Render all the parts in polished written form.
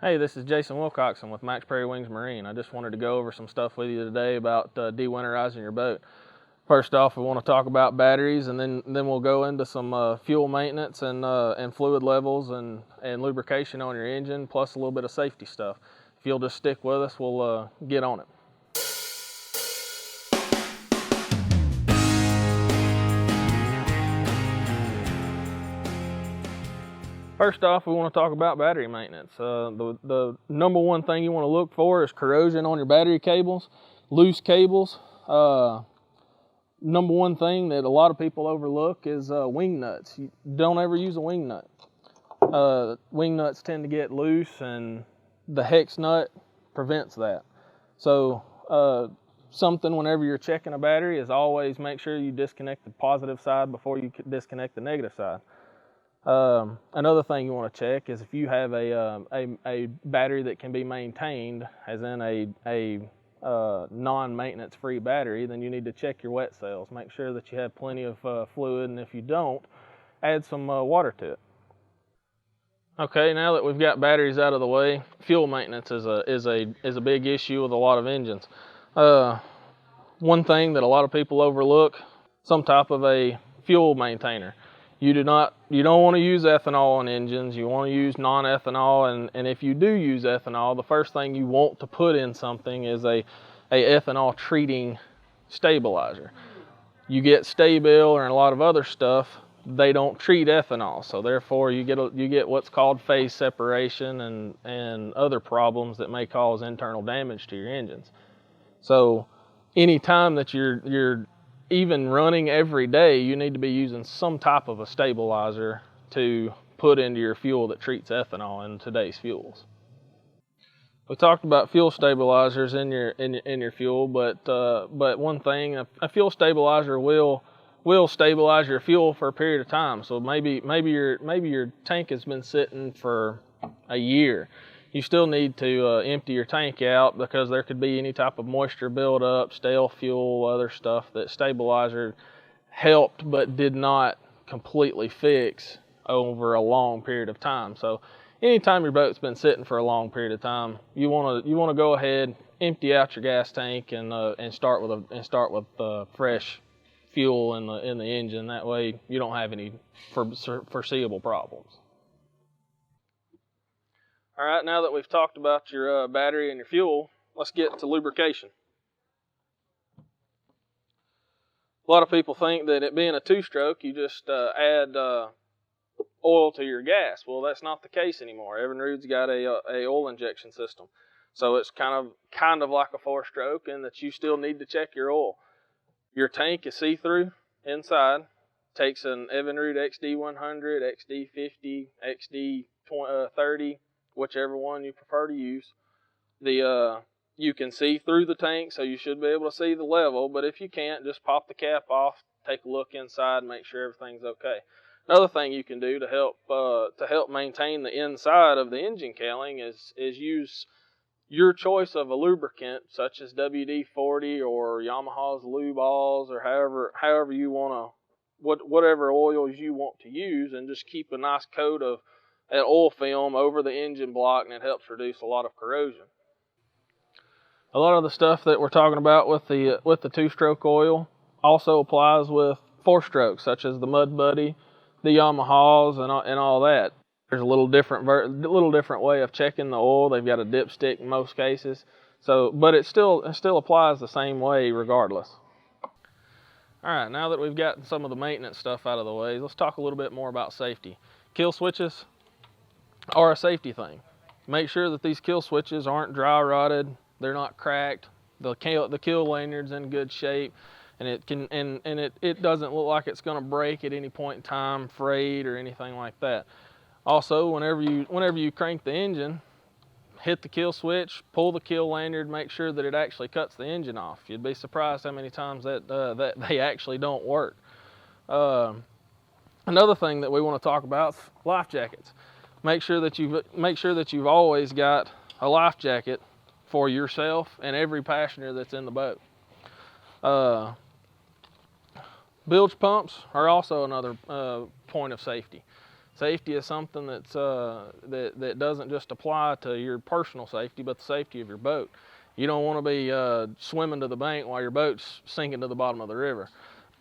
Hey, this is Jason Wilcoxson with Mack's Prairie Wings Marine. I just wanted to go over some stuff with you today about de-winterizing your boat. First off, we want to talk about batteries, and then we'll go into some fuel maintenance and fluid levels and lubrication on your engine, plus a little bit of safety stuff. If you'll just stick with us, we'll get on it. First off, we want to talk about battery maintenance. The number one thing you want to look for is corrosion on your battery cables, loose cables. Number one thing that a lot of people overlook is wing nuts. You don't ever use a wing nut. Wing nuts tend to get loose, and the hex nut prevents that. So something whenever you're checking a battery is always make sure you disconnect the positive side before you disconnect the negative side. Another thing you want to check is if you have a battery that can be maintained, as in a non-maintenance free battery, then you need to check your wet cells. Make sure that you have plenty of fluid, and if you don't, add some water to it. Okay, now that we've got batteries out of the way, fuel maintenance is a big issue with a lot of engines. One thing that a lot of people overlook, some type of a fuel maintainer. You don't want to use ethanol on engines. You want to use non-ethanol, and if you do use ethanol, the first thing you want to put in something is a ethanol treating stabilizer. You get Sta-Bil and a lot of other stuff, they don't treat ethanol, so therefore you get what's called phase separation and other problems that may cause internal damage to your engines. So anytime that you're even running every day, you need to be using some type of a stabilizer to put into your fuel that treats ethanol in today's fuels. We talked about fuel stabilizers in your fuel, but one thing, a fuel stabilizer will stabilize your fuel for a period of time. So maybe your tank has been sitting for a year. You still need to empty your tank out, because there could be any type of moisture buildup, stale fuel, other stuff that stabilizer helped but did not completely fix over a long period of time. So anytime your boat's been sitting for a long period of time, you want to go ahead, empty out your gas tank, and start with fresh fuel in the engine. That way you don't have any foreseeable problems. All right, now that we've talked about your battery and your fuel, let's get to lubrication. A lot of people think that it being a two-stroke, you just add oil to your gas. Well, that's not the case anymore. Evinrude's got a oil injection system, so it's kind of like a four-stroke, in that you still need to check your oil. Your tank is see-through inside. Takes an Evinrude XD100, XD50, XD30. Whichever one you prefer to use. You can see through the tank, so you should be able to see the level, but if you can't, just pop the cap off, take a look inside, make sure everything's okay. Another thing you can do to help maintain the inside of the engine cowling is use your choice of a lubricant, such as WD-40 or Yamaha's Lube Alls, or however you want to, whatever oils you want to use, and just keep a nice coat of that oil film over the engine block, and it helps reduce a lot of corrosion. A lot of the stuff that we're talking about with the two-stroke oil also applies with four-strokes, such as the Mud Buddy, the Yamahas, and all that. There's a little different way of checking the oil. They've got a dipstick in most cases, but it still applies the same way regardless. All right, now that we've gotten some of the maintenance stuff out of the way, let's talk a little bit more about safety. Kill switches are a safety thing. Make sure that these kill switches aren't dry rotted, they're not cracked, the kill lanyard's in good shape, and it doesn't look like it's going to break at any point in time, frayed or anything like that. Also, whenever you crank the engine, hit the kill switch, pull the kill lanyard, make sure that it actually cuts the engine off. You'd be surprised how many times that they actually don't work. Another thing that we want to talk about is life jackets. Make sure that you've always got a life jacket for yourself and every passenger that's in the boat. Bilge pumps are also another point of safety. Safety is something that's that doesn't just apply to your personal safety, but the safety of your boat. You don't want to be swimming to the bank while your boat's sinking to the bottom of the river.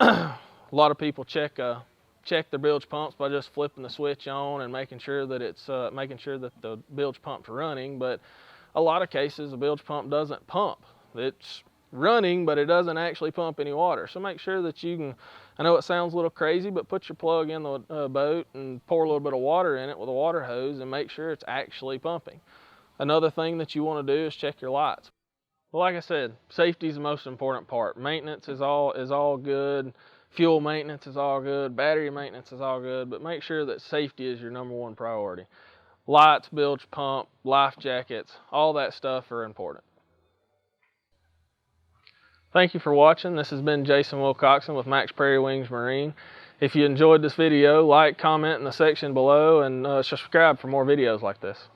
A lot of people check their bilge pumps by just flipping the switch on and making sure that the bilge pump's running. But a lot of cases, a bilge pump doesn't pump. It's running, but it doesn't actually pump any water. So make sure that you can, I know it sounds a little crazy, but put your plug in the boat and pour a little bit of water in it with a water hose and make sure it's actually pumping. Another thing that you want to do is check your lights. Well, like I said, safety is the most important part. Maintenance is all good. Fuel maintenance is all good. Battery maintenance is all good, but make sure that safety is your #1 priority. Lights, bilge pump, life jackets, all that stuff are important. Thank you for watching. This has been Jason Wilcoxson with Mack's Prairie Wings Marine. If you enjoyed this video, like, comment in the section below, and subscribe for more videos like this.